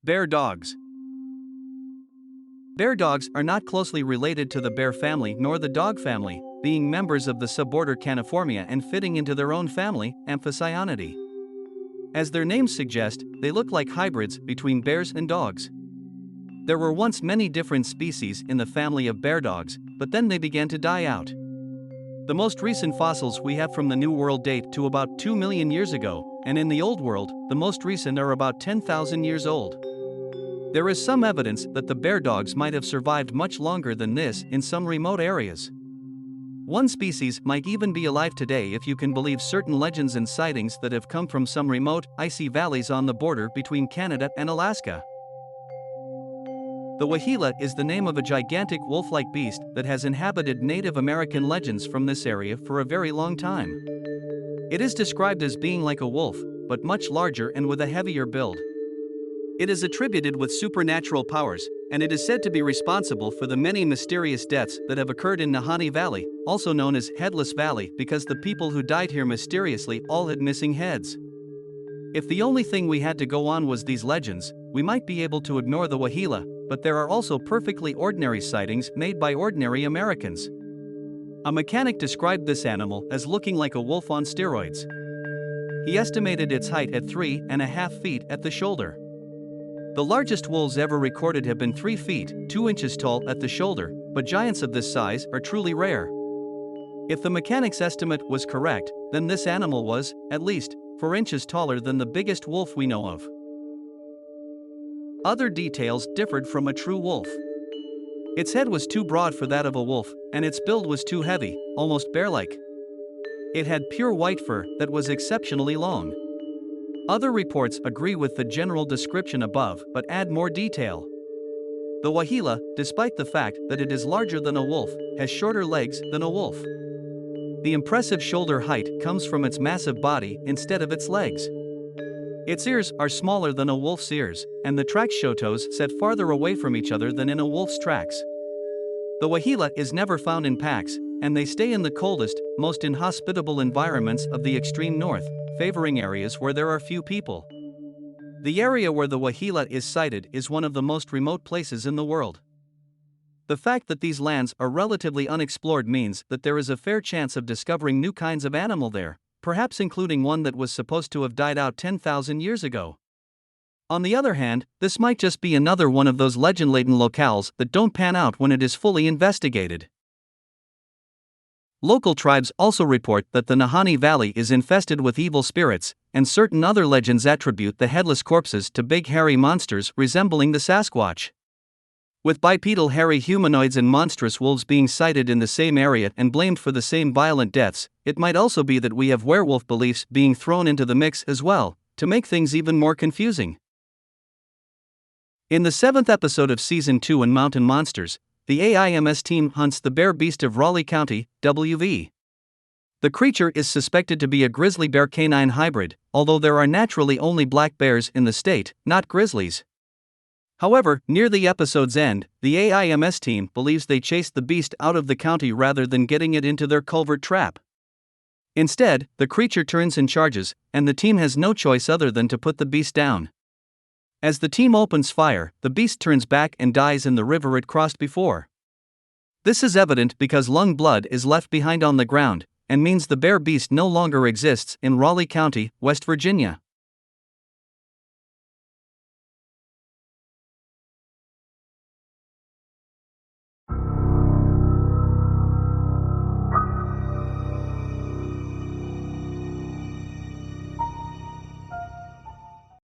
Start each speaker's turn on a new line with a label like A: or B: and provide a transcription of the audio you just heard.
A: Bear dogs. Bear dogs are not closely related to the bear family nor the dog family, being members of the suborder Caniformia and fitting into their own family, Amphicyonidae. As their names suggest, they look like hybrids between bears and dogs. There were once many different species in the family of bear dogs, but then they began to die out. The most recent fossils we have from the New World date to about 2 million years ago, and in the Old World, the most recent are about 10,000 years old. There is some evidence that the bear dogs might have survived much longer than this in some remote areas. One species might even be alive today if you can believe certain legends and sightings that have come from some remote, icy valleys on the border between Canada and Alaska. The Wahila is the name of a gigantic wolf-like beast that has inhabited Native American legends from this area for a very long time. It is described as being like a wolf, but much larger and with a heavier build. It is attributed with supernatural powers, and it is said to be responsible for the many mysterious deaths that have occurred in Nahanni Valley, also known as Headless Valley, because the people who died here mysteriously all had missing heads. If the only thing we had to go on was these legends, we might be able to ignore the Wahila, but there are also perfectly ordinary sightings made by ordinary Americans. A mechanic described this animal as looking like a wolf on steroids. He estimated its height at 3.5 feet at the shoulder. The largest wolves ever recorded have been 3 feet, 2 inches tall at the shoulder, but giants of this size are truly rare. If the mechanic's estimate was correct, then this animal was, at least, 4 inches taller than the biggest wolf we know of. Other details differed from a true wolf. Its head was too broad for that of a wolf, and its build was too heavy, almost bear-like. It had pure white fur that was exceptionally long. Other reports agree with the general description above but add more detail. The Wahila, despite the fact that it is larger than a wolf, has shorter legs than a wolf. The impressive shoulder height comes from its massive body instead of its legs. Its ears are smaller than a wolf's ears, and the tracks show toes set farther away from each other than in a wolf's tracks. The Wahila is never found in packs, and they stay in the coldest, most inhospitable environments of the extreme north, favoring areas where there are few people. The area where the Wahila is sighted is one of the most remote places in the world. The fact that these lands are relatively unexplored means that there is a fair chance of discovering new kinds of animal there, perhaps including one that was supposed to have died out 10,000 years ago. On the other hand, this might just be another one of those legend-laden locales that don't pan out when it is fully investigated. Local tribes also report that the Nahanni Valley is infested with evil spirits, and certain other legends attribute the headless corpses to big hairy monsters resembling the Sasquatch. With bipedal hairy humanoids and monstrous wolves being sighted in the same area and blamed for the same violent deaths, it might also be that we have werewolf beliefs being thrown into the mix as well, to make things even more confusing. In the 7th episode of Season 2 in Mountain Monsters, the AIMS team hunts the bear beast of Raleigh County, WV. The creature is suspected to be a grizzly bear canine hybrid, although there are naturally only black bears in the state, not grizzlies. However, near the episode's end, the AIMS team believes they chased the beast out of the county rather than getting it into their culvert trap. Instead, the creature turns and charges, and the team has no choice other than to put the beast down. As the team opens fire, the beast turns back and dies in the river it crossed before. This is evident because lung blood is left behind on the ground, and means the bear beast no longer exists in Raleigh County, West Virginia.